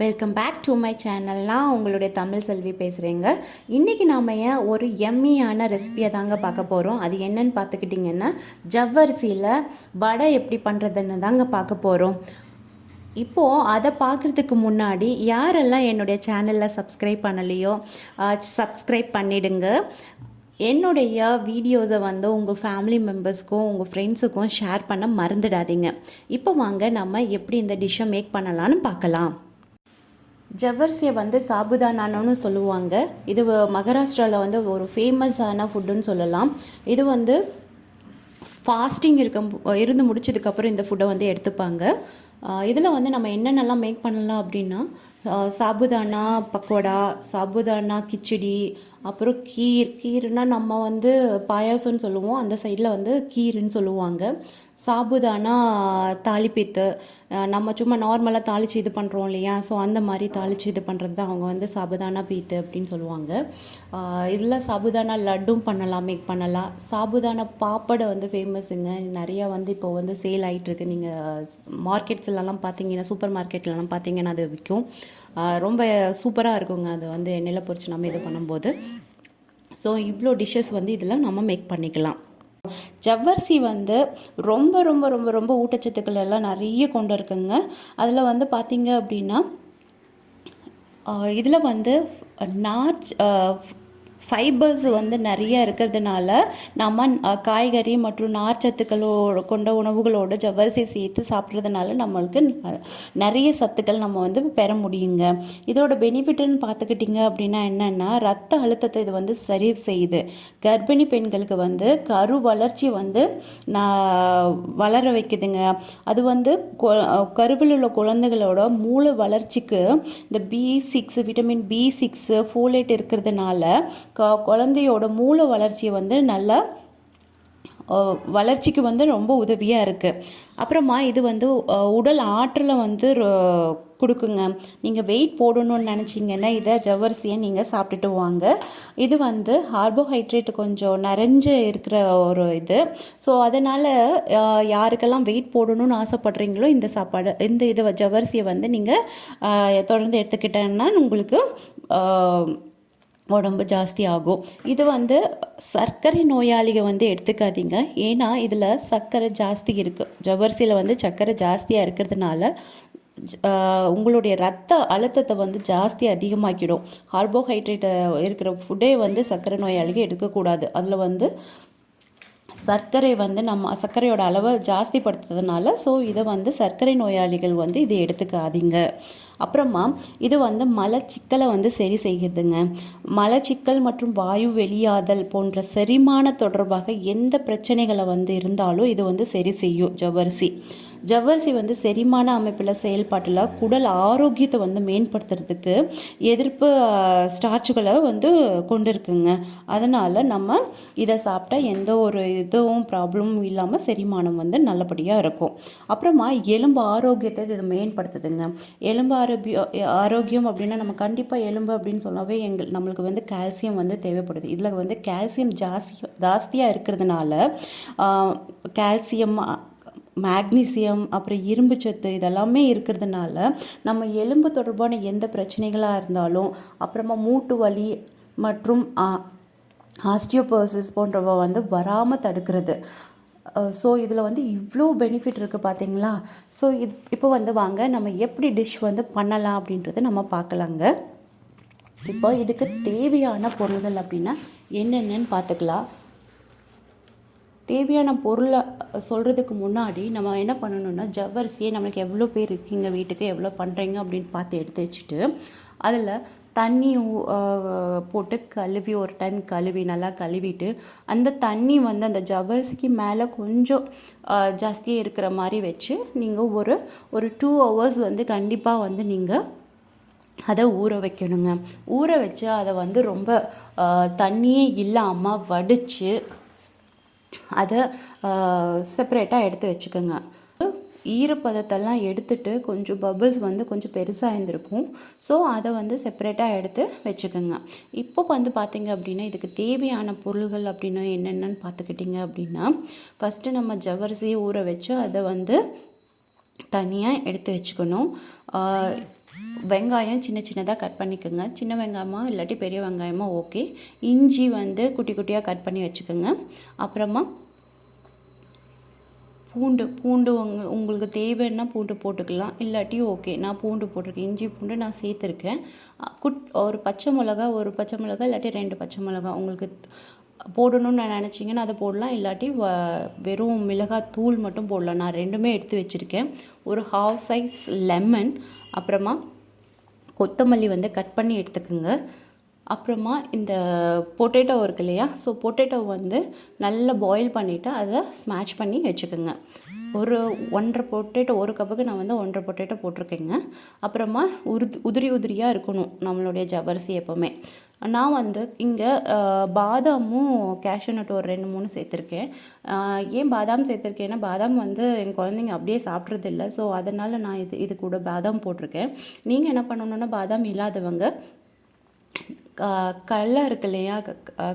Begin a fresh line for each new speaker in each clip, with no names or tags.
Welcome back to my channel. நான் உங்களுடைய தமிழ் செல்வி பேசுகிறேங்க. இன்றைக்கி நாம் ஒரு எம்மியான ரெசிபியை தாங்க பார்க்க போகிறோம். அது என்னன்னு பார்த்துக்கிட்டிங்கன்னா ஜவ்வரிசியில் வடை எப்படி பண்ணுறதுன்னு தாங்க பார்க்க போகிறோம். இப்போது அதை பார்க்குறதுக்கு முன்னாடி யாரெல்லாம் என்னுடைய சேனலில் சப்ஸ்கிரைப் பண்ணலையோ சப்ஸ்கிரைப் பண்ணிவிடுங்க. என்னுடைய வீடியோஸை உங்கள் ஃபேமிலி மெம்பர்ஸ்க்கும் உங்கள் ஃப்ரெண்ட்ஸுக்கும் ஷேர் பண்ண மறந்துடாதீங்க. இப்போ வாங்க நம்ம எப்படி இந்த டிஷ்ஷை மேக் பண்ணலான்னு பார்க்கலாம். ஜவ்வரிசியை சாபுதானான்னு சொல்லுவாங்க. இது மகாராஷ்டிராவில் ஒரு ஃபேமஸான ஃபுட்டுன்னு சொல்லலாம். இது ஃபாஸ்டிங் இருந்து முடிச்சதுக்கப்புறம் இந்த ஃபுட்டை எடுத்துப்பாங்க. இதில் நம்ம என்னென்னலாம் மேக் பண்ணலாம் அப்படின்னா சாபுதானா பக்கோடா, சாபுதானா கிச்சடி, அப்புறம் கீர்னால் நம்ம பாயாசம்னு சொல்லுவோம், அந்த சைடில் கீருன்னு சொல்லுவாங்க. சாபுதானா தாளிப்பித்து, நம்ம சும்மா நார்மலாக தாளித்து இது பண்ணுறோம் இல்லையா, ஸோ அந்த மாதிரி தாளித்து இது பண்ணுறது தான் அவங்க சாபுதானா பீத்து அப்படின்னு சொல்லுவாங்க. இதில் சாபுதானா லட்டும் பண்ணலாம், மேக் பண்ணலாம். சாபுதானா பாப்படை ஃபேமஸுங்க. நிறையா இப்போ சேல் ஆகிட்டுருக்கு. நீங்கள் மார்க்கெட்ஸ்லாம் பார்த்தீங்கன்னா, சூப்பர் மார்க்கெட்லலாம் பார்த்தீங்கன்னா அது விற்கும். ரொம்ப சூப்பராக இருக்குங்க. அது எண்ணெயில் பொரிச்சு நம்ம இது பண்ணும்போது. ஸோ இவ்வளோ டிஷ்ஷஸ் இதில் நம்ம மேக் பண்ணிக்கலாம். ஜவ்வரிசி ரொம்ப ரொம்ப ரொம்ப ரொம்ப ஊட்டச்சத்துக்கள் எல்லாம் நிறைய கொண்டு இருக்குங்க. அதில் பார்த்தீங்க அப்படின்னா இதில் நார்ச் ஃபைபர்ஸ் நிறைய இருக்கிறதுனால நம்ம காய்கறி மற்றும் நார்ச்சத்துக்களோட கொண்ட உணவுகளோட ஜவ்வரிசி சேர்த்து சாப்பிட்றதுனால நம்மளுக்கு நிறைய சத்துக்கள் நம்ம பெற முடியுங்க. இதோட பெனிஃபிட்னு பார்த்துக்கிட்டிங்க அப்படின்னா என்னென்னா, ரத்த அழுத்தத்தை இது சரி செய்யுது. கர்ப்பிணி பெண்களுக்கு கரு வளர்ச்சி வளர வைக்குதுங்க. அது கருவில் உள்ள குழந்தைகளோட மூளை வளர்ச்சிக்கு இந்த B6 விட்டமின் B6 ஃபோலேட் இருக்கிறதுனால குழந்தையோட மூளை வளர்ச்சியை நல்லா வளர்ச்சிக்கு ரொம்ப உதவியாக இருக்குது. அப்புறமா இது உடல் ஆற்றலை கொடுக்குங்க. நீங்கள் வெயிட் போடணும்னு நினச்சிங்கன்னா இதை ஜவ்வரிசியை நீங்கள் சாப்பிட்டுட்டு வாங்க. இது கார்போஹைட்ரேட் கொஞ்சம் நிறைஞ்சு இருக்கிற ஒரு இது. ஸோ அதனால் யாருக்கெல்லாம் வெயிட் போடணும்னு ஆசைப்படுறீங்களோ இந்த ஜவ்வரிசியை நீங்கள் தொடர்ந்து எடுத்துக்கிட்டேன்னா உங்களுக்கு உடம்பு ஜாஸ்தி ஆகும். இது சர்க்கரை நோயாளிகள் எடுத்துக்காதீங்க. ஏன்னா இதில் சர்க்கரை ஜாஸ்தி இருக்குது. ஜவ்வரிசியில் சர்க்கரை ஜாஸ்தியாக இருக்கிறதுனால உங்களுடைய ரத்த அழுத்தத்தை ஜாஸ்தி அதிகமாக்கிடும். கார்போஹைட்ரேட் இருக்கிற ஃபுட்டே சர்க்கரை நோயாளிகள் எடுக்கக்கூடாது. அதில் சர்க்கரை நம்ம சர்க்கரையோட அளவை ஜாஸ்திப்படுத்துறதுனால ஸோ இதை சர்க்கரை நோயாளிகள் இதை எடுத்துக்காதீங்க. அப்புறமா இது மலச்சிக்கலை சரி செய்யுதுங்க. மலச்சிக்கல் மற்றும் வாயு வெளியாதல் போன்ற செரிமான தொடர்பாக எந்த பிரச்சனைகளை இருந்தாலும் இது சரி செய்யும் ஜவ்வரிசி செரிமான அமைப்பில் செயல்பாட்டில் குடல் ஆரோக்கியத்தை மேம்படுத்துறதுக்கு எதிர்ப்பு ஸ்டார்ச்சுகளை கொண்டு இருக்குங்க. அதனால் நம்ம இதை சாப்பிட்டா எந்த ஒரு இதுவும் ப்ராப்ளமும் இல்லாமல் செரிமானம் நல்லபடியாக இருக்கும். அப்புறமா எலும்பு ஆரோக்கியத்தை இது மேம்படுத்துதுங்க. எலும்பு ஆரோக்கியம் அப்படின்னா நம்ம கண்டிப்பாக எலும்பு அப்படின்னு சொன்னாவே நம்மளுக்கு கால்சியம் தேவைப்படுது. இதில் கால்சியம் ஜாஸ்தியாக இருக்கிறதுனால கால்சியம், மேக்னீசியம், அப்புறம் இரும்பு சத்து இதெல்லாமே இருக்கிறதுனால நம்ம எலும்பு தொடர்பான எந்த பிரச்சனைகளாக இருந்தாலும், அப்புறமா மூட்டு வலி மற்றும் ஆஸ்டியோபோரோசிஸ் போன்றவை வராமல் தடுக்கிறது. ஸோ இதில் இவ்வளோ பெனிஃபிட் இருக்குது பார்த்தீங்களா. ஸோ இப்போ வாங்க நம்ம எப்படி டிஷ் பண்ணலாம் அப்படின்றத நம்ம பார்க்கலாங்க. இப்போ இதுக்கு தேவையான பொருள்கள் அப்படின்னா என்னென்னு பார்த்துக்கலாம். தேவையான பொருளை சொல்கிறதுக்கு முன்னாடி நம்ம என்ன பண்ணணும்னா, ஜவ்வரிசியை நம்மளுக்கு எவ்வளோ பேர் இருக்கீங்க வீட்டுக்கு, எவ்வளோ பண்ணுறீங்க அப்படின்னு பார்த்து எடுத்து வச்சுட்டு அதில் தண்ணி போட்டு கழுவி ஒரு டைம் நல்லா கழுவிட்டு அந்த தண்ணி அந்த ஜவ்வரிசிக்கு மேலே கொஞ்சம் ஜாஸ்தியாக இருக்கிற மாதிரி வச்சு நீங்கள் ஒரு 2 hours கண்டிப்பாக நீங்கள் அதை ஊற வைக்கணுங்க. ஊற வச்சு அதை ரொம்ப தண்ணியே இல்லாமல் வடித்து அதை செப்பரேட்டாக எடுத்து வச்சுக்கோங்க. ஈரப்பதத்தெல்லாம் எடுத்துட்டு கொஞ்சம் பபிள்ஸ் கொஞ்சம் பெருசாக இருந்திருக்கும். ஸோ அதை செப்பரேட்டாக எடுத்து வச்சுக்கோங்க. இப்போ பார்த்தீங்க அப்படின்னா இதுக்கு தேவையான பொருள்கள் அப்படின்னா என்னென்னு பார்த்துக்கிட்டிங்க அப்படின்னா, ஃபஸ்ட்டு நம்ம ஜவ்வரிசியை ஊற வச்சு அதை தனியாக எடுத்து வச்சுக்கணும். வெங்காயம் சின்ன சின்னதாக கட் பண்ணிக்கோங்க. சின்ன வெங்காயமா இல்லாட்டி பெரிய வெங்காயமா ஓகே. இஞ்சி வந்து குட்டி குட்டியாக கட் பண்ணி வச்சுக்கோங்க. அப்புறமா பூண்டு உங்களுக்கு தேவைன்னா பூண்டு போட்டுக்கலாம், இல்லாட்டி ஓகே. நான் பூண்டு போட்டிருக்கேன், இஞ்சி பூண்டு நான் சேர்த்துருக்கேன். ஒரு பச்சை மிளகா இல்லாட்டி 2 பச்சை மிளகா உங்களுக்கு போடணும்னு நினச்சிங்கன்னா அதை போடலாம், இல்லாட்டி வெறும் மிளகாய் தூள் மட்டும் போடலாம். நான் 2மே எடுத்து வச்சுருக்கேன். ஒரு ஹாஃப் சைஸ் லெமன், அப்புறமா கொத்தமல்லி வந்து கட் பண்ணி எடுத்துக்கோங்க. அப்புறமா இந்த பொட்டேட்டோ இருக்கு இல்லையா, ஸோ பொட்டேட்டோ வந்து நல்லா பாயில் பண்ணிவிட்டு அதை ஸ்மாஷ் பண்ணி வச்சுக்கோங்க. ஒரு 1.5 பொட்டேட்டோ, ஒரு கப்புக்கு நான் வந்து 1.5 பொட்டேட்டோ போட்டிருக்கேங்க. அப்புறமா உதிரியாக இருக்கணும் நம்மளுடைய ஜவ்வரிசி எப்போவுமே. நான் வந்து இங்கே பாதாமும் கேஷ்யூ நட் ஒரு 2-3 சேர்த்துருக்கேன். ஏன் பாதாம் சேர்த்துருக்கேன்னா, பாதாம் வந்து என் குழந்தைங்க அப்படியே சாப்பிட்றதில்ல, ஸோ அதனால் நான் இது கூட பாதாம் போட்டிருக்கேன். நீங்கள் என்ன பண்ணணுன்னா, பாதாம் இல்லாதவங்க கடலை இருக்கு இல்லையா,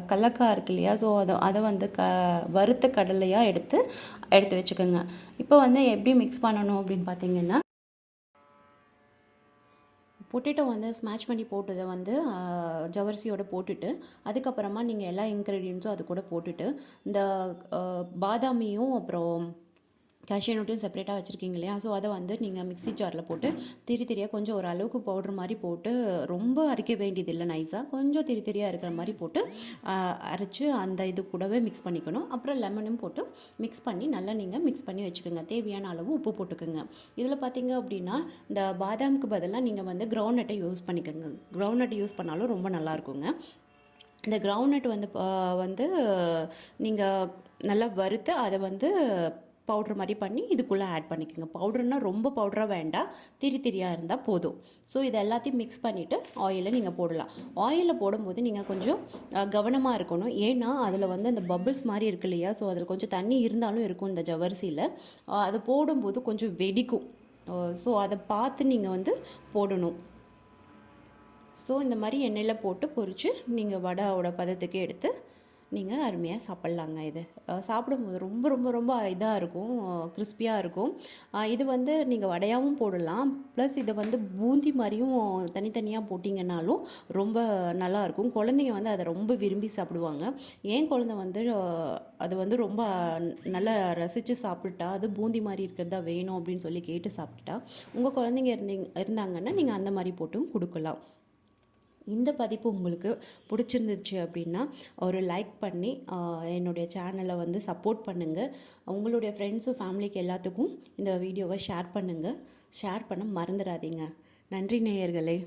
கடலக்காய் இருக்கு இல்லையா, ஸோ அதை வந்து வறுத்த கடலையாக எடுத்து வச்சுக்கோங்க. இப்போ வந்து எப்படி மிக்ஸ் பண்ணணும் அப்படின்னு பார்த்தீங்கன்னா, பொட்டேட்டோ வந்து ஸ்மாஷ் பண்ணி போட்டதை வந்து ஜவ்வரிசியோடு போட்டுட்டு, அதுக்கப்புறமா நீங்கள் எல்லா இன்க்ரீடியன்ஸும் அது கூட போட்டுட்டு, இந்த பாதாமியும் அப்புறம் கேஷ்யூ நட்டையும் செப்பரேட்டாக வச்சுருக்கீங்க இல்லையா, ஸோ அதை வந்து நீங்கள் மிக்ஸி ஜாரில் போட்டு திரியாக கொஞ்சம் ஒரு அளவுக்கு பவுட்ரு மாதிரி போட்டு, ரொம்ப அரைக்க வேண்டியதில்லை, நைஸாக கொஞ்சம் திரியாக இருக்கிற மாதிரி போட்டு அரைச்சி அந்த இது கூடவே மிக்ஸ் பண்ணிக்கணும். அப்புறம் லெமனும் போட்டு மிக்ஸ் பண்ணி நல்லா நீங்கள் மிக்ஸ் பண்ணி வச்சுக்கோங்க. தேவையான அளவு உப்பு போட்டுக்கோங்க. இதில் பார்த்தீங்க அப்படின்னா, இந்த பாதாமுக்கு பதிலாக நீங்கள் வந்து கிரவுண்ட் நட்டை யூஸ் பண்ணிக்கோங்க. கிரவுண்ட் நட்டை யூஸ் பண்ணாலும் ரொம்ப நல்லாயிருக்குங்க. இந்த கிரவுண்ட் நட் வந்து நீங்கள் நல்லா வறுத்து அதை வந்து பவுட்ரு மாதிரி பண்ணி இதுக்குள்ளே ஆட் பண்ணிக்கோங்க. பவுட்ருனால் ரொம்ப பவுடராக வேண்டாம், திரியாக இருந்தால் போதும். ஸோ இது எல்லாத்தையும் மிக்ஸ் பண்ணிவிட்டு ஆயிலில் நீங்கள் போடலாம். ஆயிலில் போடும்போது நீங்கள் கொஞ்சம் கவனமாக இருக்கணும். ஏன்னா அதில் வந்து அந்த பபிள்ஸ் மாதிரி இருக்கு இல்லையா, ஸோ அதில் கொஞ்சம் தண்ணி இருந்தாலும் இருக்கும் இந்த ஜவ்வரிசியில். அது போடும்போது கொஞ்சம் வெடிக்கும். ஸோ அதை பார்த்து நீங்கள் வந்து போடணும். ஸோ இந்த மாதிரி எண்ணெயில் போட்டு பொரித்து நீங்கள் வடையோட பதத்துக்கு எடுத்து நீங்கள் அருமையாக சாப்பிட்லாங்க. இது சாப்பிடும்போது ரொம்ப ரொம்ப ரொம்ப இதாக இருக்கும், கிறிஸ்பியாக இருக்கும். இது வந்து நீங்கள் வடையாகவும் போடலாம், ப்ளஸ் இதை வந்து பூந்தி மாதிரியும் தனித்தனியாக போட்டிங்கன்னாலும் ரொம்ப நல்லாயிருக்கும். குழந்தைங்க வந்து அதை ரொம்ப விரும்பி சாப்பிடுவாங்க. ஏன் குழந்தை வந்து அது வந்து ரொம்ப நல்லா ரசித்து சாப்பிட்டா, அது பூந்தி மாதிரி இருக்கிறதா வேணும் அப்படின்னு சொல்லி கேட்டு சாப்பிட்டா, உங்கள் குழந்தைங்க இருந்தாங்கன்னா நீங்கள் அந்த மாதிரி போட்டும் கொடுக்கலாம். இந்த பதிப்பு உங்களுக்கு பிடிச்சிருந்துச்சு அப்படின்னா ஒரு லைக் பண்ணி என்னுடைய சேனலை வந்து சப்போர்ட் பண்ணுங்கள். உங்களுடைய ஃப்ரெண்ட்ஸு ஃபேமிலிக்கு எல்லாத்துக்கும் இந்த வீடியோவை ஷேர் பண்ணுங்கள். ஷேர் பண்ண மறந்துடாதீங்க. நன்றி நேயர்களே.